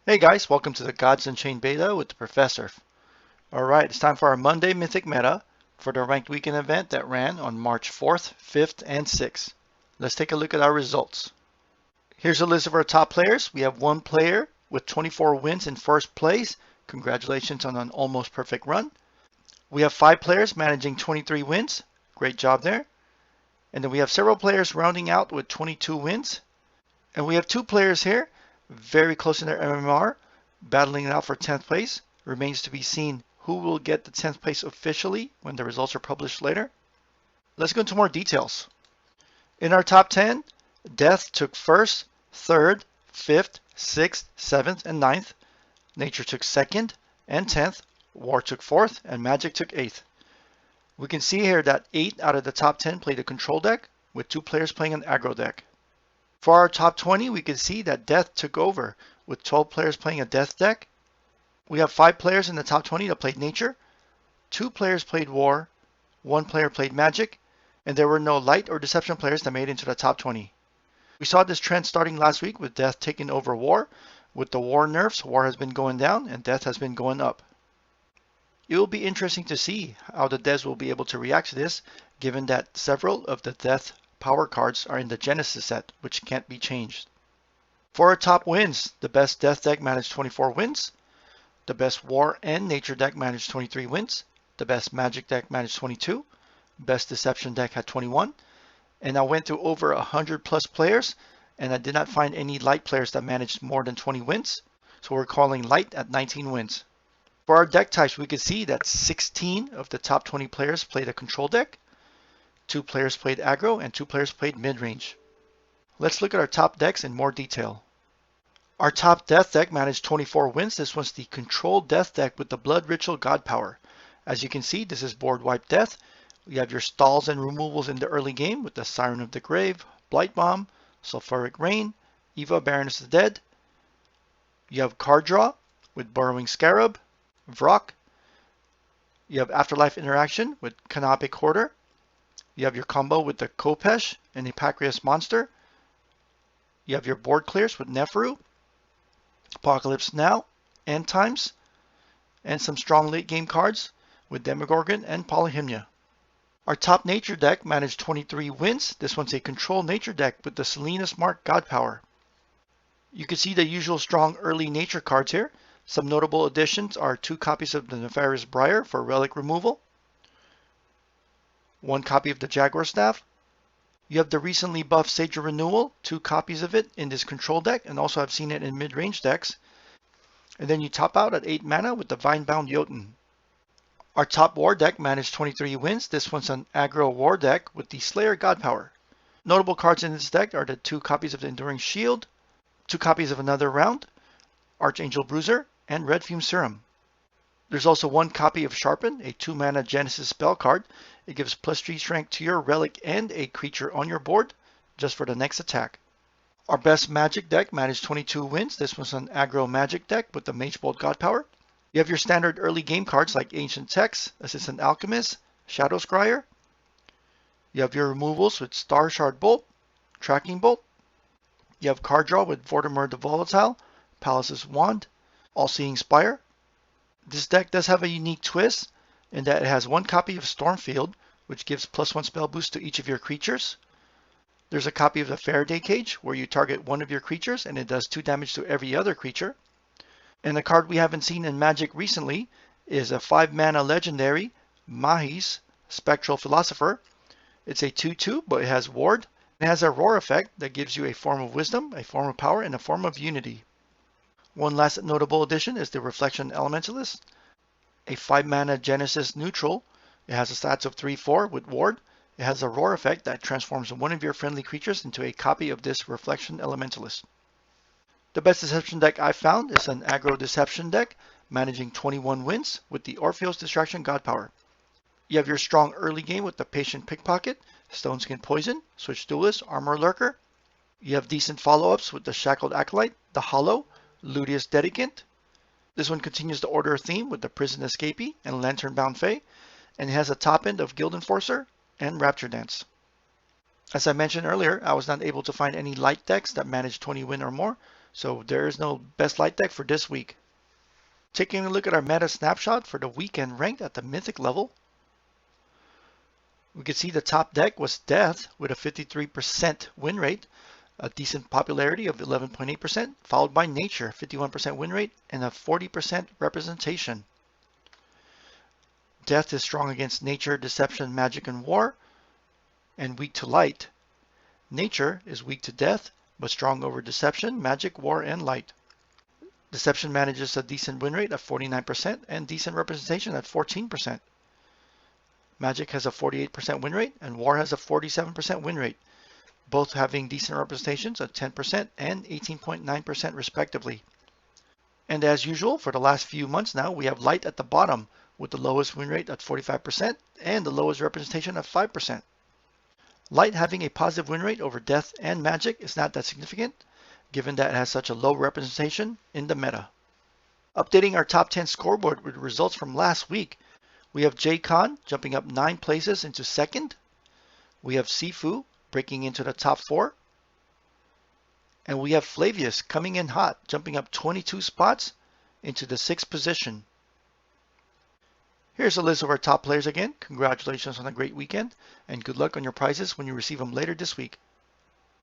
Hey guys, welcome to the Gods Unchained beta with TheProfesserf. Alright, it's time for our Monday Mythic meta for the ranked weekend event that ran on March 4th, 5th, and 6th. Let's take a look at our results. Here's a list of our top players. We have one player with 24 wins in first place. Congratulations on an almost perfect run. We have 5 players managing 23 wins. Great job there. And then we have several players rounding out with 22 wins. And we have 2 players here very close in their MMR, battling it out for 10th place. Remains to be seen who will get the 10th place officially when the results are published later. Let's go into more details. In our top 10, Death took 1st, 3rd, 5th, 6th, 7th, and 9th. Nature took 2nd and 10th. War took 4th, and Magic took 8th. We can see here that 8 out of the top 10 played a control deck, with 2 players playing an aggro deck. For our top 20, we can see that Death took over, with 12 players playing a Death deck. We have 5 players in the top 20 that played Nature, 2 players played War, 1 player played Magic, and there were no Light or Deception players that made it into the top 20. We saw this trend starting last week with Death taking over War. With the War nerfs, War has been going down and Death has been going up. It will be interesting to see how the devs will be able to react to this, given that several of the Death power cards are in the Genesis set, which can't be changed. For our top wins, the best Death deck managed 24 wins, the best War and Nature deck managed 23 wins, the best Magic deck managed 22, best Deception deck had 21, and I went through over 100 plus players, and I did not find any Light players that managed more than 20 wins, so we're calling Light at 19 wins. For our deck types, we can see that 16 of the top 20 players played a control deck, 2 players played aggro, and 2 players played mid-range. Let's look at our top decks in more detail. Our top Death deck managed 24 wins. This was the control Death deck with the Blood Ritual God Power. As you can see, this is board wipe Death. You have your stalls and removals in the early game with the Siren of the Grave, Blight Bomb, Sulfuric Rain, Eva Baroness of the Dead. You have card draw with Burrowing Scarab, Vrock. You have Afterlife Interaction with Canopic Hoarder. You have your combo with the Kopesh and Epacreus Monster. You have your board clears with Neferu, Apocalypse Now, End Times, and some strong late game cards with Demogorgon and Polyhymnia. Our top Nature deck managed 23 wins. This one's a control Nature deck with the Salinas Mark God Power. You can see the usual strong early Nature cards here. Some notable additions are 2 copies of the Nefarious Briar for relic removal, 1 copy of the Jaguar Staff. You have the recently buffed Sage of Renewal, 2 copies of it in this control deck, and also I've seen it in mid-range decks. And then you top out at 8 mana with the Vinebound Jotun. Our top War deck managed 23 wins. This one's an aggro War deck with the Slayer God Power. Notable cards in this deck are the 2 copies of the Enduring Shield, 2 copies of Another Round, Archangel Bruiser, and Red Fume Serum. There's also 1 copy of Sharpen, a 2-mana Genesis spell card. It gives +3 strength to your relic and a creature on your board, just for the next attack. Our best Magic deck managed 22 wins. This was an aggro Magic deck with the Magebolt God Power. You have your standard early game cards like Ancient Text, Assistant Alchemist, Shadow Scryer. You have your removals with Star Shard Bolt, Tracking Bolt. You have card draw with Vortimer the Volatile, Palace's Wand, All-Seeing Spire. This deck does have a unique twist in that it has 1 copy of Stormfield, which gives +1 spell boost to each of your creatures. There's a copy of the Faraday Cage, where you target 1 of your creatures and it does 2 damage to every other creature. And the card we haven't seen in Magic recently is a 5-mana legendary, Mahis, Spectral Philosopher. It's a 2/2, but it has Ward. It has a Roar effect that gives you a form of Wisdom, a form of Power, and a form of Unity. One last notable addition is the Reflection Elementalist, a 5-mana Genesis neutral. It has a stats of 3/4 with Ward. It has a Roar effect that transforms 1 of your friendly creatures into a copy of this Reflection Elementalist. The best Deception deck I found is an aggro Deception deck, managing 21 wins with the Orpheus Distraction God Power. You have your strong early game with the Patient Pickpocket, Stoneskin Poison, Switch Duelist, Armor Lurker. You have decent follow-ups with the Shackled Acolyte, the Hollow, Ludius Dedicant. This one continues the Order theme with the Prison Escapee and Lantern Bound Fae, and it has a top end of Guild Enforcer and Rapture Dance. As I mentioned earlier, I was not able to find any Light decks that managed 20 win or more, So there is no best light deck for this week. Taking a look at our meta snapshot for the weekend ranked at the Mythic level, we can see the top deck was Death with a 53% win rate, a decent popularity of 11.8%, followed by Nature, 51% win rate, and a 40% representation. Death is strong against Nature, Deception, Magic, and War, and weak to Light. Nature is weak to Death, but strong over Deception, Magic, War, and Light. Deception manages a decent win rate of 49% and decent representation at 14%. Magic has a 48% win rate and War has a 47% win rate, both having decent representations at 10% and 18.9% respectively. And as usual, for the last few months now, we have Light at the bottom with the lowest win rate at 45% and the lowest representation of 5%. Light having a positive win rate over Death and Magic is not that significant, given that it has such a low representation in the meta. Updating our top 10 scoreboard with results from last week, we have J-Con jumping up 9 places into second. We have Sifu breaking into the top 4. And we have Flavius coming in hot, jumping up 22 spots into the 6th position. Here's a list of our top players again. Congratulations on a great weekend, and good luck on your prizes when you receive them later this week.